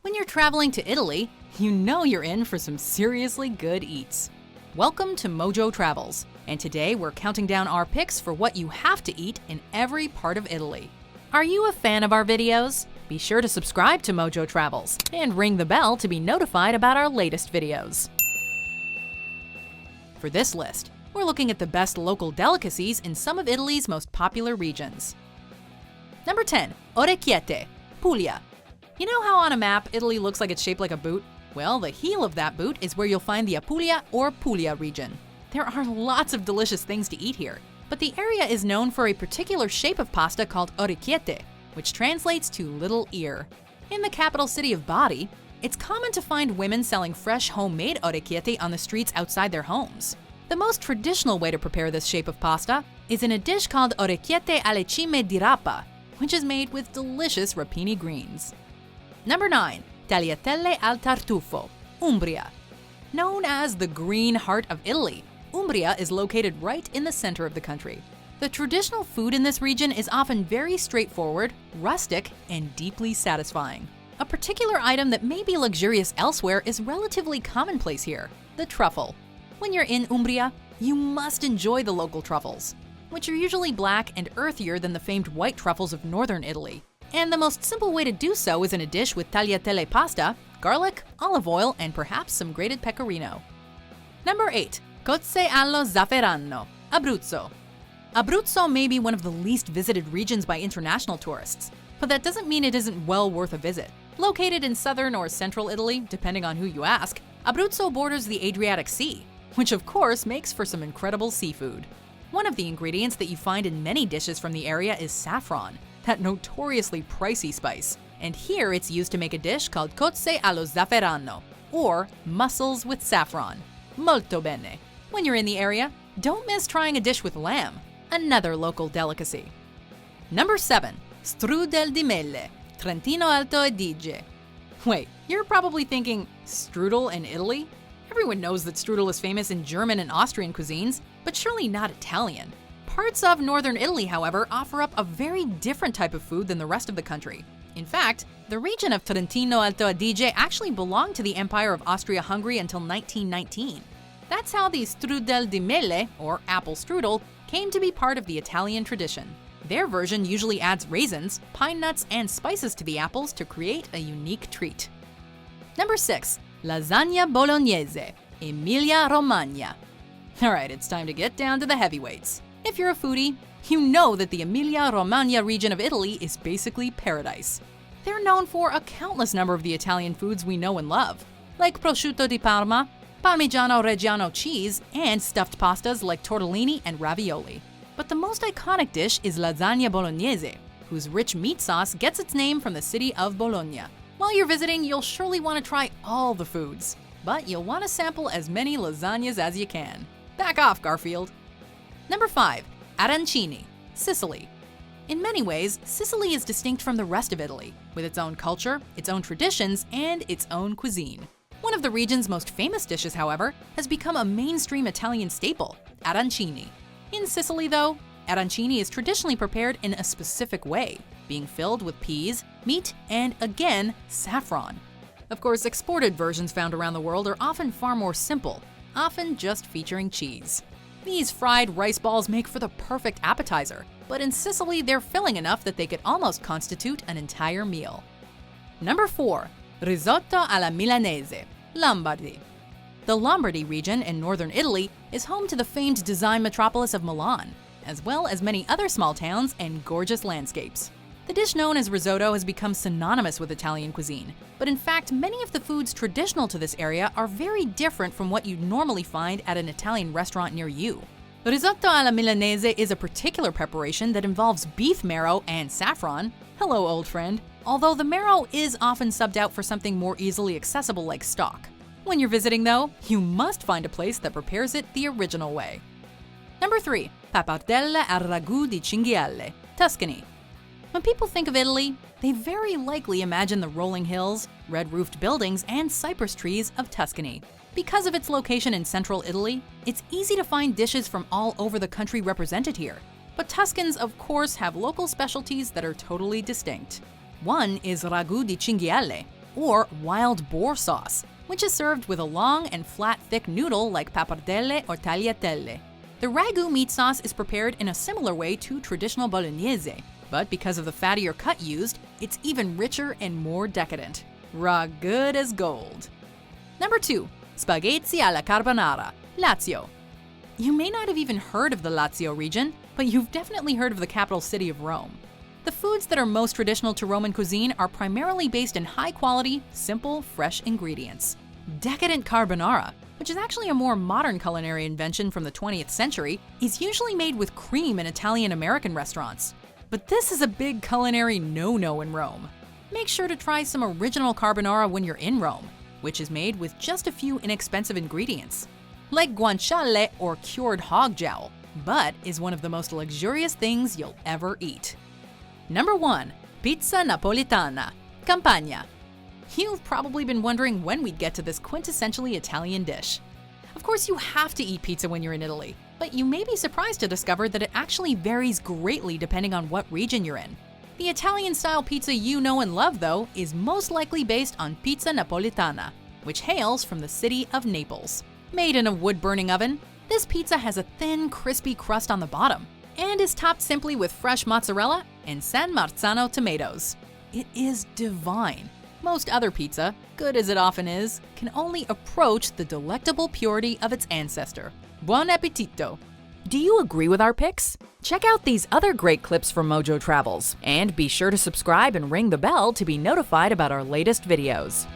When you're traveling to Italy, you know you're in for some seriously good eats. Welcome to MojoTravels, and today we're counting down our picks for what you have to eat in every part of Italy. Are you a fan of our videos? Be sure to subscribe to MojoTravels and ring the bell to be notified about our latest videos. For this list, we're looking at the best local delicacies in some of Italy's most popular regions. Number 10. Orecchiette, Puglia. You know how on a map Italy looks like it's shaped like a boot? Well, the heel of that boot is where you'll find the Apulia or Puglia region. There are lots of delicious things to eat here, but the area is known for a particular shape of pasta called orecchiette, which translates to little ear. In the capital city of Bari, it's common to find women selling fresh homemade orecchiette on the streets outside their homes. The most traditional way to prepare this shape of pasta is in a dish called Orecchiette alle cime di rapa, which is made with delicious rapini greens. Number 9. Tagliatelle al Tartufo, Umbria. Known as the Green Heart of Italy, Umbria is located right in the center of the country. The traditional food in this region is often very straightforward, rustic, and deeply satisfying. A particular item that may be luxurious elsewhere is relatively commonplace here, the truffle. When you're in Umbria, you must enjoy the local truffles, which are usually black and earthier than the famed white truffles of northern Italy. And the most simple way to do so is in a dish with tagliatelle pasta, garlic, olive oil, and perhaps some grated pecorino. Number 8. Cozze allo Zafferano, Abruzzo. Abruzzo may be one of the least visited regions by international tourists, but that doesn't mean it isn't well worth a visit. Located in southern or central Italy, depending on who you ask, Abruzzo borders the Adriatic Sea, which of course makes for some incredible seafood. One of the ingredients that you find in many dishes from the area is saffron, that notoriously pricey spice, and here it's used to make a dish called Cozze allo Zafferano, or mussels with saffron. Molto bene. When you're in the area, don't miss trying a dish with lamb, another local delicacy. Number 7. Strudel di Mele, Trentino-Alto Adige. Wait, you're probably thinking, strudel in Italy? Everyone knows that strudel is famous in German and Austrian cuisines, but surely not Italian. Parts of northern Italy, however, offer up a very different type of food than the rest of the country. In fact, the region of Trentino-Alto Adige actually belonged to the Empire of Austria-Hungary until 1919. That's how the Strudel di Mele, or apple strudel, came to be part of the Italian tradition. Their version usually adds raisins, pine nuts, and spices to the apples to create a unique treat. Number 6. Lasagna Bolognese, Emilia-Romagna. Alright, it's time to get down to the heavyweights. If you're a foodie, you know that the Emilia-Romagna region of Italy is basically paradise. They're known for a countless number of the Italian foods we know and love, like prosciutto di Parma, Parmigiano-Reggiano cheese, and stuffed pastas like tortellini and ravioli. But the most iconic dish is Lasagna Bolognese, whose rich meat sauce gets its name from the city of Bologna. While you're visiting, you'll surely want to try all the foods, but you'll want to sample as many lasagnas as you can. Back off, Garfield. Number 5. Arancini, Sicily. In many ways, Sicily is distinct from the rest of Italy, with its own culture, its own traditions, and its own cuisine. One of the region's most famous dishes, however, has become a mainstream Italian staple, arancini. In Sicily, though, arancini is traditionally prepared in a specific way, being filled with peas, meat, and again, saffron. Of course, exported versions found around the world are often far more simple, often just featuring cheese. These fried rice balls make for the perfect appetizer, but in Sicily they're filling enough that they could almost constitute an entire meal. Number 4. Risotto alla Milanese, Lombardy. The Lombardy region in northern Italy is home to the famed design metropolis of Milan, as well as many other small towns and gorgeous landscapes. The dish known as risotto has become synonymous with Italian cuisine, but in fact, many of the foods traditional to this area are very different from what you'd normally find at an Italian restaurant near you. Risotto alla Milanese is a particular preparation that involves beef marrow and saffron. Hello, old friend. Although the marrow is often subbed out for something more easily accessible like stock. When you're visiting, though, you must find a place that prepares it the original way. Number 3. Pappardelle al Ragù di Cinghiale, Tuscany. When people think of Italy, they very likely imagine the rolling hills, red-roofed buildings, and cypress trees of Tuscany. Because of its location in central Italy, it's easy to find dishes from all over the country represented here. But Tuscans, of course, have local specialties that are totally distinct. One is Ragù di Cinghiale, or wild boar sauce, which is served with a long and flat thick noodle like pappardelle or tagliatelle. The Ragù meat sauce is prepared in a similar way to traditional Bolognese, but because of the fattier cut used, it's even richer and more decadent. Raw good as gold. Number 2. Spaghetti alla Carbonara, Lazio. You may not have even heard of the Lazio region, but you've definitely heard of the capital city of Rome. The foods that are most traditional to Roman cuisine are primarily based in high-quality, simple, fresh ingredients. Decadent carbonara, which is actually a more modern culinary invention from the 20th century, is usually made with cream in Italian-American restaurants. But this is a big culinary no-no in Rome. Make sure to try some original carbonara when you're in Rome, which is made with just a few inexpensive ingredients, like guanciale or cured hog jowl, but is one of the most luxurious things you'll ever eat. Number 1. Pizza Napoletana, Campania. You've probably been wondering when we'd get to this quintessentially Italian dish. Of course, you have to eat pizza when you're in Italy, but you may be surprised to discover that it actually varies greatly depending on what region you're in. The Italian-style pizza you know and love, though, is most likely based on pizza napoletana, which hails from the city of Naples. Made in a wood-burning oven, this pizza has a thin, crispy crust on the bottom and is topped simply with fresh mozzarella and San Marzano tomatoes. It is divine. Most other pizza, good as it often is, can only approach the delectable purity of its ancestor. Buon appetito! Do you agree with our picks? Check out these other great clips from MojoTravels, and be sure to subscribe and ring the bell to be notified about our latest videos.